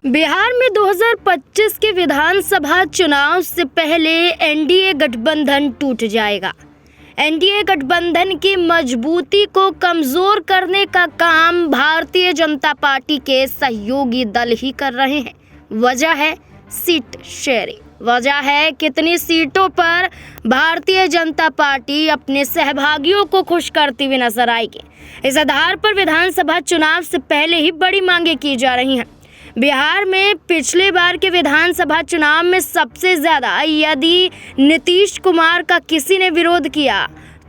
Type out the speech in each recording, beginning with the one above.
बिहार में 2025 के विधानसभा चुनाव से पहले एनडीए गठबंधन टूट जाएगा। एनडीए गठबंधन की मजबूती को कमजोर करने का काम भारतीय जनता पार्टी के सहयोगी दल ही कर रहे हैं। वजह है सीट शेयरिंग। वजह है कितनी सीटों पर भारतीय जनता पार्टी अपने सहभागियों को खुश करती हुई नजर आएगी। इस आधार पर विधानसभा चुनाव से पहले ही बड़ी मांगे की जा रही हैं। बिहार में पिछले बार के विधानसभा चुनाव में सबसे ज़्यादा यदि नीतीश कुमार का किसी ने विरोध किया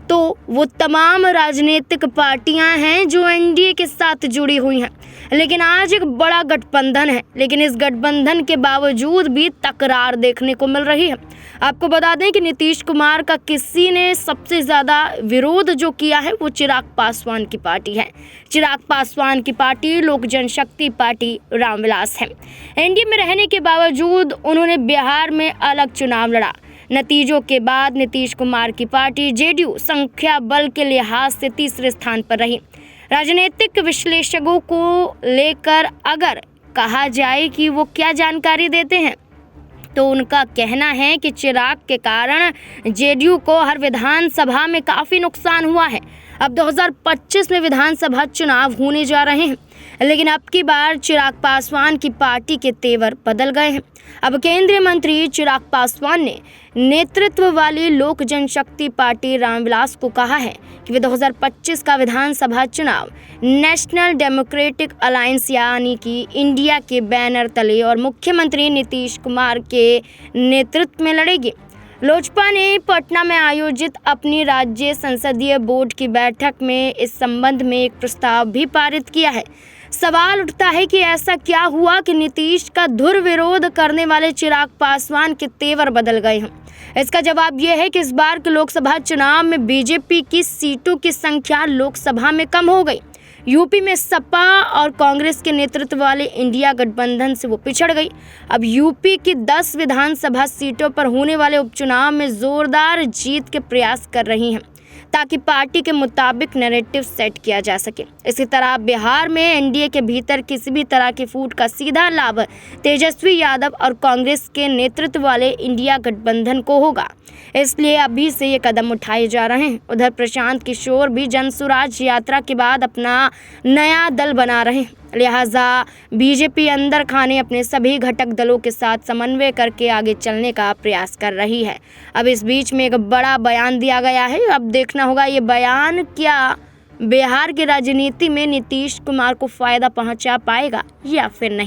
तो वो तमाम राजनीतिक पार्टियां हैं जो एनडीए के साथ जुड़ी हुई हैं। लेकिन आज एक बड़ा गठबंधन है, लेकिन इस गठबंधन के बावजूद भी तकरार देखने को मिल रही है। आपको बता दें कि नीतीश कुमार का किसी ने सबसे ज़्यादा विरोध जो किया है वो चिराग पासवान की पार्टी है। चिराग पासवान की पार्टी लोक जनशक्ति पार्टी रामविलास है। एनडीए में रहने के बावजूद उन्होंने बिहार में अलग चुनाव लड़ा। नतीजों के बाद नीतीश कुमार की पार्टी जेडीयू संख्या बल के लिहाज से तीसरे स्थान पर रही। राजनीतिक विश्लेषकों को लेकर अगर कहा जाए कि वो क्या जानकारी देते हैं तो उनका कहना है कि चिराग के कारण जेडीयू को हर विधानसभा में काफ़ी नुकसान हुआ है। अब 2025 में विधानसभा चुनाव होने जा रहे हैं, लेकिन अब की बार चिराग पासवान की पार्टी के तेवर बदल गए हैं। अब केंद्रीय मंत्री चिराग पासवान ने नेतृत्व वाली लोक जनशक्ति पार्टी रामविलास को कहा है कि वे 2025 का विधानसभा चुनाव नेशनल डेमोक्रेटिक अलायंस यानी कि इंडिया के बैनर तले और मुख्यमंत्री नीतीश कुमार के नेतृत्व में लड़ेगी। लोजपा ने पटना में आयोजित अपनी राज्य संसदीय बोर्ड की बैठक में इस संबंध में एक प्रस्ताव भी पारित किया है। सवाल उठता है कि ऐसा क्या हुआ कि नीतीश का धुर विरोध करने वाले चिराग पासवान के तेवर बदल गए हैं। इसका जवाब यह है कि इस बार के लोकसभा चुनाव में बीजेपी की सीटों की संख्या लोकसभा में कम हो गई। यूपी में सपा और कांग्रेस के नेतृत्व वाले इंडिया गठबंधन से वो पिछड़ गई। अब यूपी की 10 विधानसभा सीटों पर होने वाले उपचुनाव में जोरदार जीत के प्रयास कर रही हैं ताकि पार्टी के मुताबिक नैरेटिव सेट किया जा सके। इसी तरह बिहार में एनडीए के भीतर किसी भी तरह की फूट का सीधा लाभ तेजस्वी यादव और कांग्रेस के नेतृत्व वाले इंडिया गठबंधन को होगा, इसलिए अभी से ये कदम उठाए जा रहे हैं। उधर प्रशांत किशोर भी जनसुराज यात्रा के बाद अपना नया दल बना रहे हैं, लिहाजा बीजेपी अंदर खाने अपने सभी घटक दलों के साथ समन्वय करके आगे चलने का प्रयास कर रही है। अब इस बीच में एक बड़ा बयान दिया गया है। अब देखना होगा ये बयान क्या बिहार की राजनीति में नीतीश कुमार को फायदा पहुंचा पाएगा या फिर नहीं।